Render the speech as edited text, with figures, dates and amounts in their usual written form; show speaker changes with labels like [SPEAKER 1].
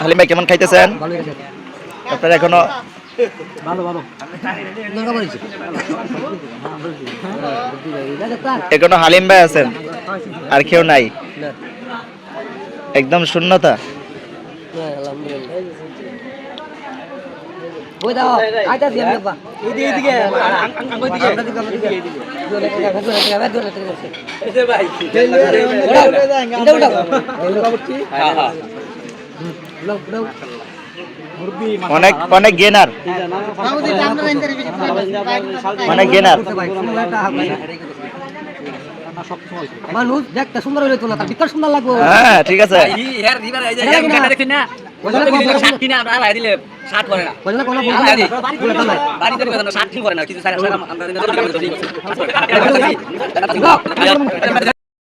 [SPEAKER 1] হালিম ভাই কেমন খাইতেছেন? আপনারা এখনো এখনো হালিম ভাই আছেন, আর কেউ নাই, একদম শূন্যতা। অনেক অনেক গেনার, অনেক গেনার।
[SPEAKER 2] মানুষ দেখতে সুন্দর হইলে তো না, তার ভিতর সুন্দর লাগবে।
[SPEAKER 1] হ্যাঁ ঠিক আছে।
[SPEAKER 3] বাড়িতে